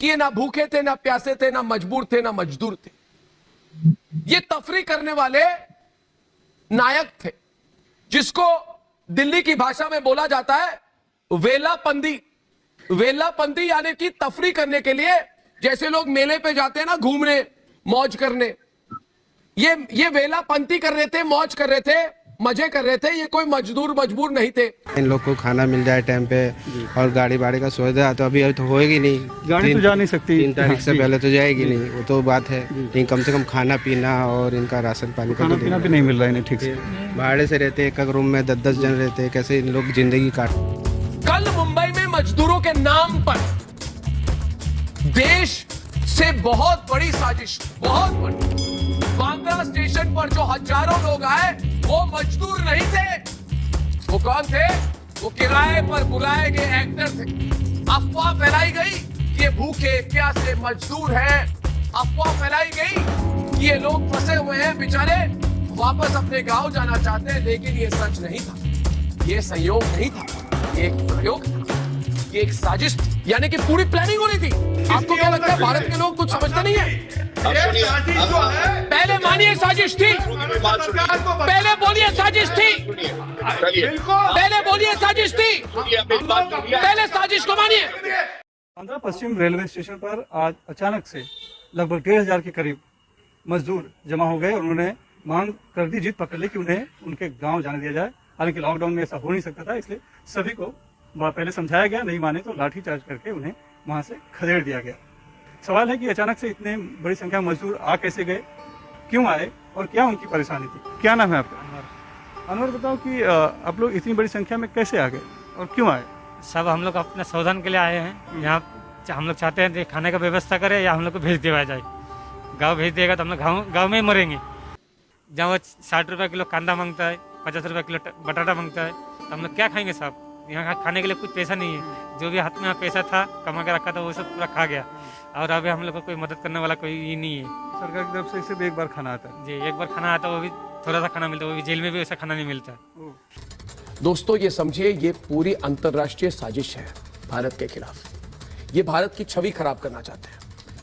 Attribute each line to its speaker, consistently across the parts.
Speaker 1: कि ये ना भूखे थे, ना प्यासे थे, ना मजबूर थे, ना मजदूर थे। ये तफरी करने वाले नायक थे, जिसको दिल्ली की भाषा में बोला जाता है वेलापंदी। वेलापंदी यानी कि तफरी करने के लिए, जैसे लोग मेले पे जाते हैं ना घूमने, मौज करने, ये वेलापंती कर रहे थे, मौज कर रहे थे, मजे कर रहे थे। ये कोई मजबूर नहीं थे।
Speaker 2: इन लोग को खाना मिल जाए टाइम पे और गाड़ी भाड़े का सुविधा तो अभी तो होएगी नहीं,
Speaker 3: गाड़ी तो जा नहीं सकती
Speaker 2: 3 तारीख से पहले तो जाएगी नहीं, वो तो बात है। लेकिन कम से कम खाना पीना और इनका राशन पानी का
Speaker 3: खाना पीना भी नहीं मिल रहा है इन्हें ठीक से।
Speaker 2: भाड़े से रहते, एक रूम में 10-10 जन रहते, कैसे इन लोग जिंदगी काट।
Speaker 1: कल मुंबई में मजदूरों के नाम पर देश से बहुत बड़ी साजिश, बहुत बड़ी। बांद्रा स्टेशन पर जो हजारों लोग आए वो मजदूर नहीं थे। वो कौन थे? वो किराए पर बुलाए गए एक्टर थे। अफवाह फैलाई गई कि ये भूखे प्यासे मजदूर हैं। अफवाह फैलाई गई कि ये लोग फंसे हुए हैं बेचारे, वापस अपने गांव जाना चाहते हैं। लेकिन ये सच नहीं था, ये संयोग नहीं था, ये एक प्रयोग था, ये एक साजिश थी। यानी कि पूरी प्लानिंग हो रही थी। आपको क्या लगता है भारत के लोग कुछ समझते नहीं है? पहले मानिए साजिश थी, पहले बोलिए साजिश थी, पहले बोलिए साजिश थी, पहले साजिश को मानिए।
Speaker 3: बांद्रा पश्चिम रेलवे स्टेशन पर आज अचानक से लगभग 1,500 के करीब मजदूर जमा हो गए और उन्होंने मांग कर दी, जीत पकड़ ली कि उन्हें उनके गांव जाने दिया जाए। हालांकि लॉकडाउन में ऐसा हो नहीं सकता था, इसलिए सभी को पहले समझाया गया, नहीं माने तो लाठीचार्ज करके उन्हें वहां से खदेड़ दिया गया। सवाल है कि अचानक से इतने बड़ी संख्या में मजदूर आ कैसे गए, क्यों आए और क्या उनकी परेशानी थी। क्या नाम है आपका? अनवर, बताओ कि आप लोग इतनी बड़ी संख्या में कैसे आ गए और क्यों आए?
Speaker 4: सब हम लोग अपने सावधान के लिए आए हैं। यहाँ हम लोग चाहते हैं कि खाने का व्यवस्था करें या हम लोग को भेज दिया जाए। गांव भेज देगा तो हम लोग गाँव में ही मरेंगे। जहाँ वो 60 रुपये किलो कांदा मांगता है, 50 रुपये किलो बटाटा मांगता है, तो हम लोग क्या खाएंगे साहब? यहाँ खाने के लिए कुछ पैसा नहीं है। जो भी हाथ में पैसा था कमा के रखा था वो सब पूरा खा गया और अभी हम लोग को कोई मदद करने वाला कोई ही नहीं है।
Speaker 3: सरकार की तरफ से सिर्फ एक बार खाना आता है?
Speaker 4: जी, एक बार खाना आता है, वो भी थोड़ा सा खाना मिलता है, वो भी जेल में भी वैसा खाना नहीं मिलता।
Speaker 1: दोस्तों ये समझिए, ये पूरी अंतर्राष्ट्रीय साजिश है भारत के खिलाफ। ये भारत की छवि खराब करना चाहते हैं,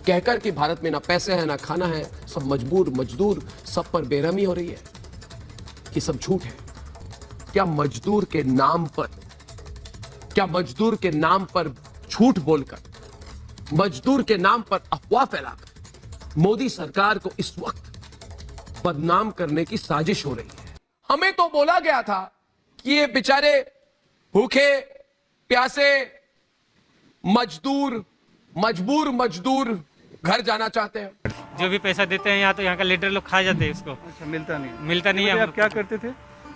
Speaker 1: कहकर कि भारत में ना पैसे हैं ना खाना है, सब मजदूर, सब पर बेरहमी हो रही है। ये सब झूठ है। क्या मजदूर के नाम पर झूठ बोलकर, मजदूर के नाम पर अफवाह फैलाकर मोदी सरकार को इस वक्त बदनाम करने की साजिश हो रही है। हमें तो बोला गया था कि ये बेचारे भूखे प्यासे मजदूर घर जाना चाहते हैं।
Speaker 4: जो भी पैसा देते हैं यहाँ, तो यहाँ का लीडर लोग खा जाते हैं उसको।
Speaker 3: अच्छा, मिलता नहीं
Speaker 4: है।
Speaker 3: आप क्या करते थे?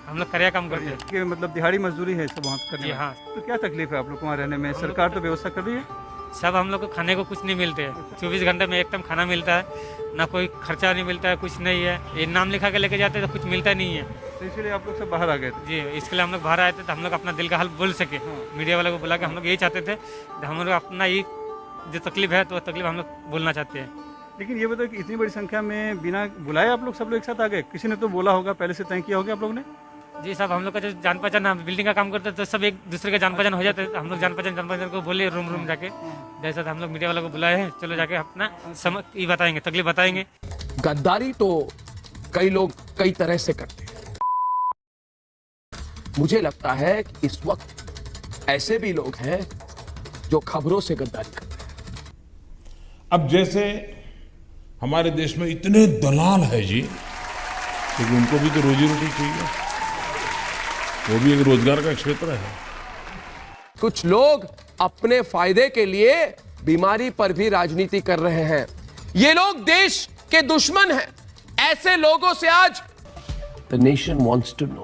Speaker 4: हम लोग करिया काम करते हैं
Speaker 3: कि मतलब दिहाड़ी मजदूरी है सब वहाँ करने?
Speaker 4: जी हाँ।
Speaker 3: तो क्या तकलीफ है आप लोग को वहाँ रहने में? सरकार तो व्यवस्था कर रही है
Speaker 4: सब। हम लोग को खाने को कुछ नहीं मिलते है। 24 घंटे में एक टाइम खाना मिलता है, ना कोई खर्चा नहीं मिलता है, कुछ नहीं है। ये नाम लिखा के लेके जाते तो कुछ मिलता नहीं है।
Speaker 3: तो इसलिए आप लोग सब बाहर आ गए थे?
Speaker 4: जी, इसके लिए हम लोग बाहर आए थे, तो हम लोग अपना दिल का हाल बोल सके। मीडिया वाले को बुला के हम लोग यही चाहते थे, हम लोग अपना ये जो तकलीफ है तो तकलीफ हम लोग बोलना चाहते हैं।
Speaker 3: लेकिन ये बताओ कि इतनी बड़ी संख्या में बिना बुलाए आप लोग सब लोग एक साथ आ गए? किसी ने तो बोला होगा, पहले से तय किया होगा आप लोग ने?
Speaker 4: जी साहब, हम लोग का जो जान पहचान, हम बिल्डिंग का काम करते हैं तो सब एक दूसरे के जान पहचान हो जाते हैं। हम लोग जान पहचान को बोले रूम जाके, जैसा हम लोग मीडिया वालों को बुलाए हैं, चलो जाके अपना ये बताएंगे, तकलीफ बताएंगे।
Speaker 1: गद्दारी तो कई लोग कई तरह से करते हैं। मुझे लगता है कि इस वक्त ऐसे भी लोग हैं जो खबरों से गद्दारी करते हैं।
Speaker 5: अब जैसे हमारे देश में इतने दलाल है जी, लेकिन उनको भी तो रोजी रोटी चाहिए, वो भी एक रोजगार का क्षेत्र है।
Speaker 1: कुछ लोग अपने फायदे के लिए बीमारी पर भी राजनीति कर रहे हैं। ये लोग देश के दुश्मन हैं। ऐसे लोगों से आज the nation wants to no.